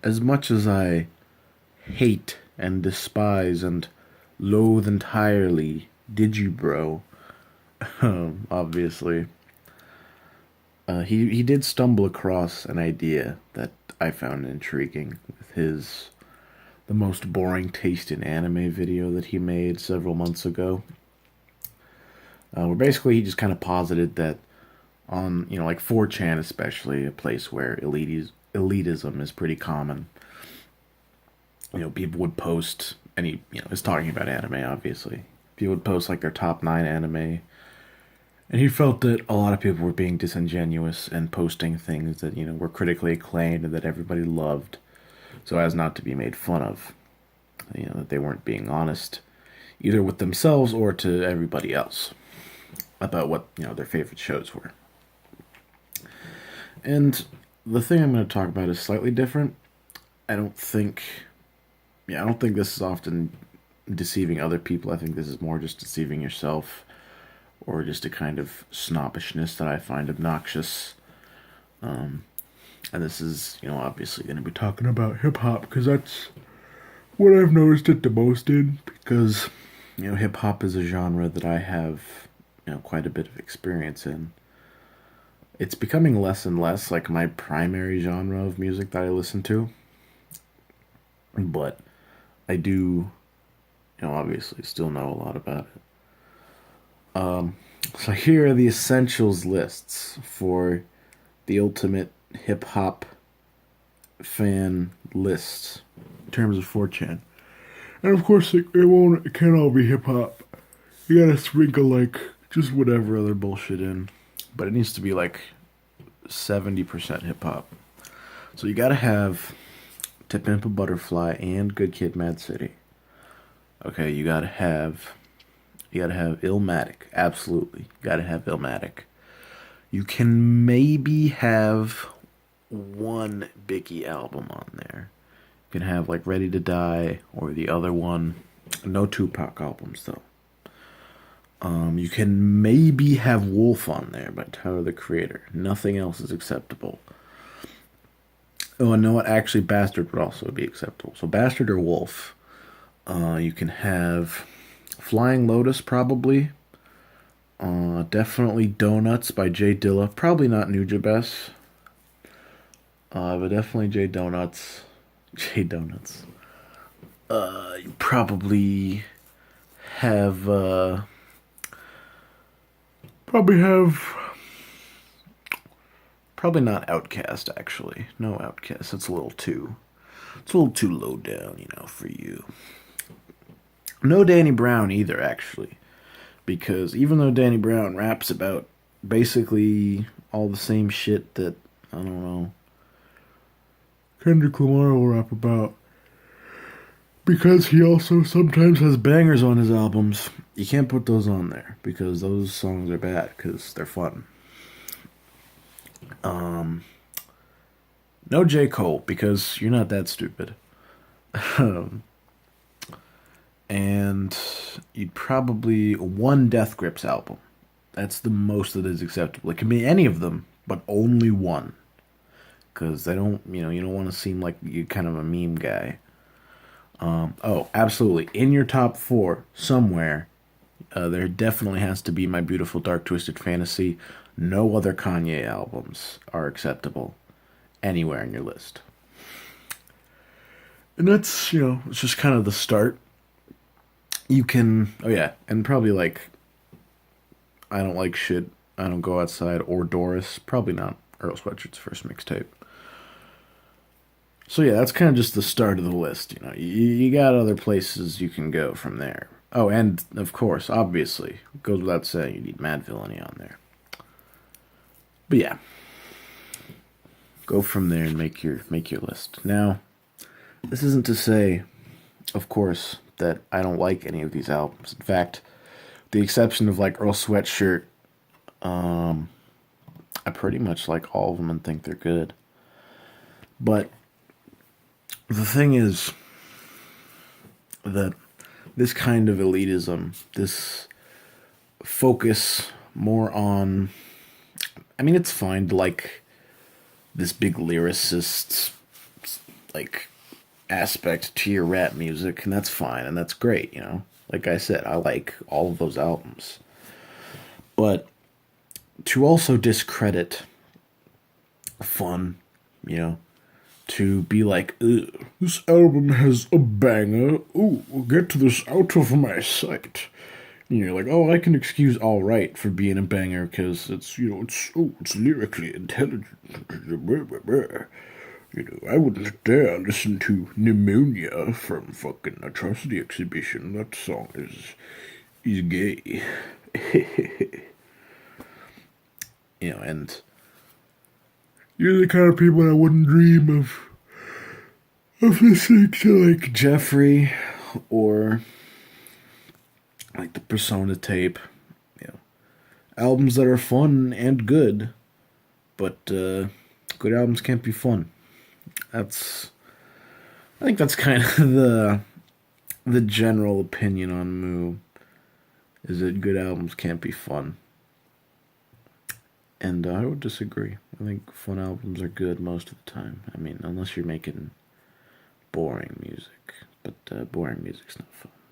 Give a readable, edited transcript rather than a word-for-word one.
as much as I hate and despise and loathe entirely Digibro, obviously, he did stumble across an idea that I found intriguing with his the most boring taste in anime video that he made several months ago. Where basically he just kind of posited that on like 4chan especially, a place where elitism is pretty common. People would post, and he was talking about anime, obviously. People would post like their top 9 anime, and he felt that a lot of people were being disingenuous and posting things that were critically acclaimed and that everybody loved, so as not to be made fun of. That they weren't being honest, either with themselves or to everybody else, about what their favorite shows were. And the thing I'm going to talk about is slightly different. I don't think I don't think this is often deceiving other people. I think this is more just deceiving yourself, or just a kind of snobbishness that I find obnoxious. And this is, obviously going to be talking about hip hop because that's what I've noticed it the most in. Because, hip hop is a genre that I have, quite a bit of experience in. It's becoming less and less like my primary genre of music that I listen to. But I do, obviously still know a lot about it. So here are the essentials lists for the ultimate hip hop fan list in terms of 4chan. And of course, it can't all be hip hop. You gotta sprinkle like just whatever other bullshit in, but it needs to be like 70% hip hop. So you gotta have To Pimp a Butterfly and Good Kid, Mad City. Okay, you gotta have Illmatic. Absolutely, you gotta have Illmatic. You can maybe have one Biggie album on there. You can have like Ready to Die or the other one. No Tupac albums though. You can maybe have Wolf on there by Tyler the Creator. Nothing else is acceptable. Oh, and know what? Actually, Bastard would also be acceptable. So Bastard or Wolf. You can have Flying Lotus probably. Definitely Donuts by Jay Dilla. Probably not Nujabes. But definitely Jay Donuts. Jay Donuts. You probably have probably not Outcast actually. No Outcast. It's a little too low down, for you. No Danny Brown either actually, because even though Danny Brown raps about basically all the same shit that I don't know Kendrick Lamar will rap about, because he also sometimes has bangers on his albums. You can't put those on there because those songs are bad because they're fun. No J. Cole because you're not that stupid. And you'd probably one Death Grips album. That's the most that is acceptable. It can be any of them, but only one. Because they don't, you don't want to seem like you're kind of a meme guy. Oh, absolutely. In your top 4, somewhere, there definitely has to be My Beautiful Dark Twisted Fantasy. No other Kanye albums are acceptable anywhere in your list. And that's, it's just kind of the start. You can, oh yeah, and probably like, I Don't Like Shit, I Don't Go Outside, or Doris. Probably not Earl Sweatshirt's first mixtape. So yeah, that's kind of just the start of the list. You got other places you can go from there. Oh, and of course, obviously, goes without saying, you need Mad Villainy on there. But yeah, go from there and make your list. Now, this isn't to say, of course, that I don't like any of these albums. In fact, the exception of like Earl Sweatshirt, I pretty much like all of them and think they're good. But the thing is that this kind of elitism, this focus more on, I mean, it's fine to like this big lyricist, like aspect to your rap music, and that's fine and that's great, you know. Like I said, I like all of those albums. But to also discredit fun, you know, to be like, ugh, this album has a banger. Ooh, get this out of my sight. You know, like, oh, I can excuse All Right for being a banger because it's, you know, it's lyrically intelligent. You know, I wouldn't dare listen to Pneumonia from fucking Atrocity Exhibition. That song is gay. You know, and you're the kind of people that wouldn't dream of listening to like Jeffrey or like the Persona tape. You know, albums that are fun and good, but good albums can't be fun. That's I think that's kind of the general opinion on Moo is that good albums can't be fun. And I would disagree. I think fun albums are good most of the time. I mean, unless you're making boring music. But boring music's not fun.